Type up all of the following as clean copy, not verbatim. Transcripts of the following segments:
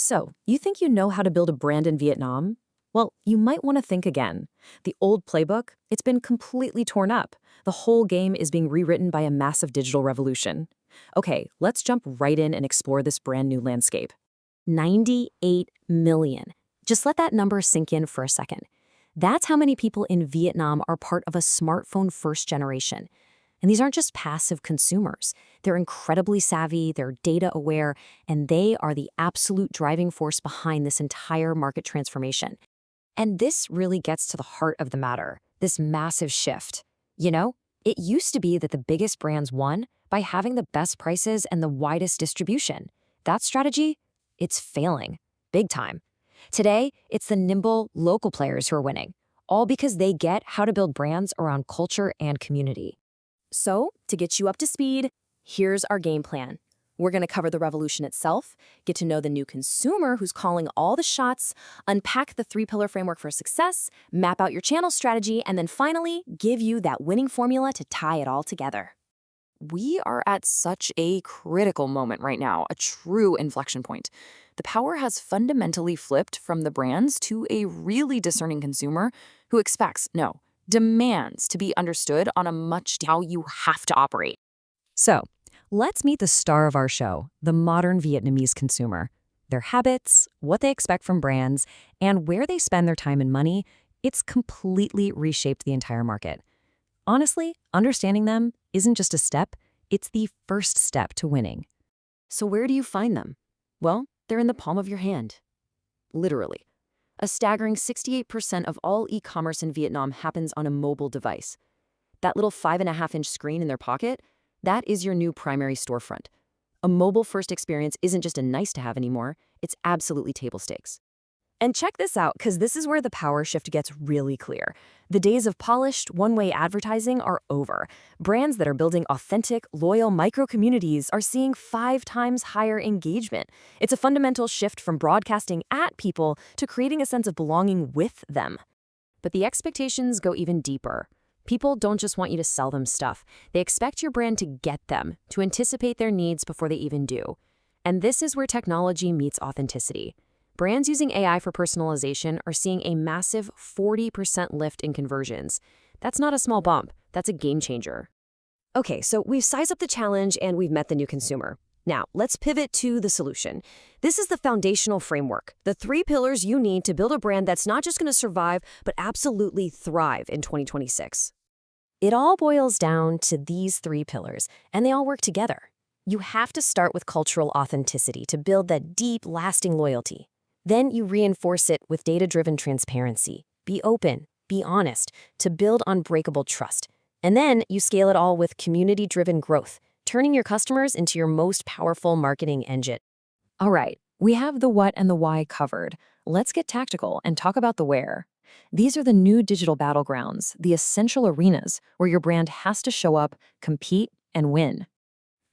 So, you think you know how to build a brand in Vietnam? Well, you might want to think again. The old playbook, it's been completely torn up. The whole game is being rewritten by a massive digital revolution. Okay, let's jump right in and explore this brand new landscape. 98 million. Just let that number sink in for a second. That's how many people in Vietnam are part of a smartphone first generation. And these aren't just passive consumers. They're incredibly savvy, they're data aware, and they are the absolute driving force behind this entire market transformation. And this really gets to the heart of the matter, this massive shift. It used to be that the biggest brands won by having the best prices and the widest distribution. That strategy, it's failing, big time. Today, it's the nimble, local players who are winning, all because they get how to build brands around culture and community. So, to get you up to speed, here's our game plan. We're going to cover the revolution itself, get to know the new consumer who's calling all the shots, unpack the three-pillar framework for success, map out your channel strategy, and then finally give you that winning formula to tie it all together. We are at such a critical moment right now, a true inflection point. The power has fundamentally flipped from the brands to a really discerning consumer who demands to be understood on a much how you have to operate. So, let's meet the star of our show, the modern Vietnamese consumer. Their habits, what they expect from brands, and where they spend their time and money, it's completely reshaped the entire market. Honestly, understanding them isn't just a step, it's the first step to winning. So where do you find them? Well, they're in the palm of your hand. Literally. A staggering 68% of all e-commerce in Vietnam happens on a mobile device. That little 5.5-inch screen in their pocket, that is your new primary storefront. A mobile-first experience isn't just a nice-to-have anymore, it's absolutely table stakes. And check this out, because this is where the power shift gets really clear. The days of polished, one-way advertising are over. Brands that are building authentic, loyal micro-communities are seeing 5 times higher engagement. It's a fundamental shift from broadcasting at people to creating a sense of belonging with them. But the expectations go even deeper. People don't just want you to sell them stuff. They expect your brand to get them, to anticipate their needs before they even do. And this is where technology meets authenticity. Brands using AI for personalization are seeing a massive 40% lift in conversions. That's not a small bump, that's a game changer. Okay, so we've sized up the challenge and we've met the new consumer. Now, let's pivot to the solution. This is the foundational framework, the 3 pillars you need to build a brand that's not just going to survive, but absolutely thrive in 2026. It all boils down to these 3 pillars, and they all work together. You have to start with cultural authenticity to build that deep, lasting loyalty. Then you reinforce it with data-driven transparency. Be open, be honest, to build unbreakable trust. And then you scale it all with community-driven growth, turning your customers into your most powerful marketing engine. All right, we have the what and the why covered. Let's get tactical and talk about the where. These are the new digital battlegrounds, the essential arenas where your brand has to show up, compete, and win.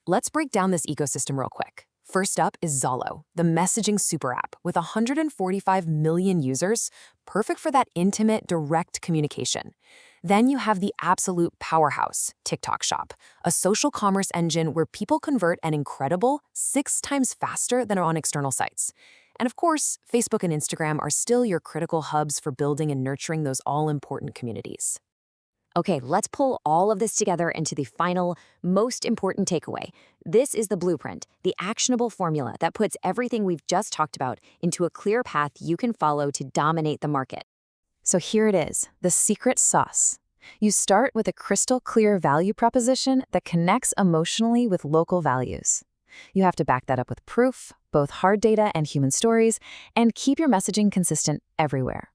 Let's break down this ecosystem real quick. First up is Zalo, the messaging super app with 145 million users, perfect for that intimate, direct communication. Then you have the absolute powerhouse, TikTok Shop, a social commerce engine where people convert an incredible 6 times faster than on external sites. And of course, Facebook and Instagram are still your critical hubs for building and nurturing those all-important communities. Okay, let's pull all of this together into the final, most important takeaway. This is the blueprint, the actionable formula that puts everything we've just talked about into a clear path you can follow to dominate the market. So here it is, the secret sauce. You start with a crystal clear value proposition that connects emotionally with local values. You have to back that up with proof, both hard data and human stories, and keep your messaging consistent everywhere.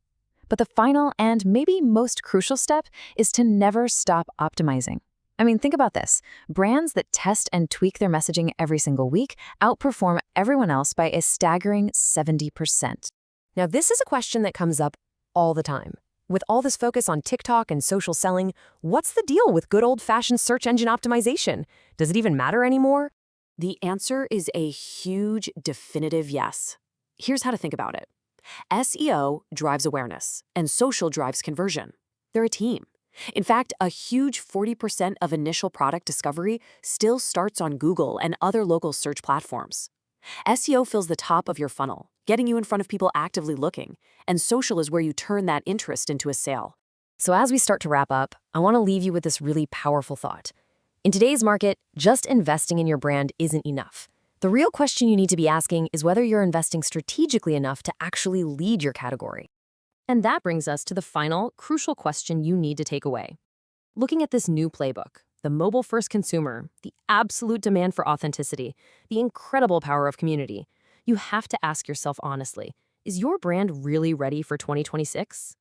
But the final and maybe most crucial step is to never stop optimizing. I mean, think about this. Brands that test and tweak their messaging every single week outperform everyone else by a staggering 70%. Now, this is a question that comes up all the time. With all this focus on TikTok and social selling, what's the deal with good old-fashioned search engine optimization? Does it even matter anymore? The answer is a huge, definitive yes. Here's how to think about it. SEO drives awareness, and social drives conversion. They're a team. In fact, a huge 40% of initial product discovery still starts on Google and other local search platforms. SEO fills the top of your funnel, getting you in front of people actively looking, and social is where you turn that interest into a sale. So as we start to wrap up, I want to leave you with this really powerful thought. In today's market, just investing in your brand isn't enough. The real question you need to be asking is whether you're investing strategically enough to actually lead your category. And that brings us to the final, crucial question you need to take away. Looking at this new playbook, the mobile-first consumer, the absolute demand for authenticity, the incredible power of community, you have to ask yourself honestly, is your brand really ready for 2026?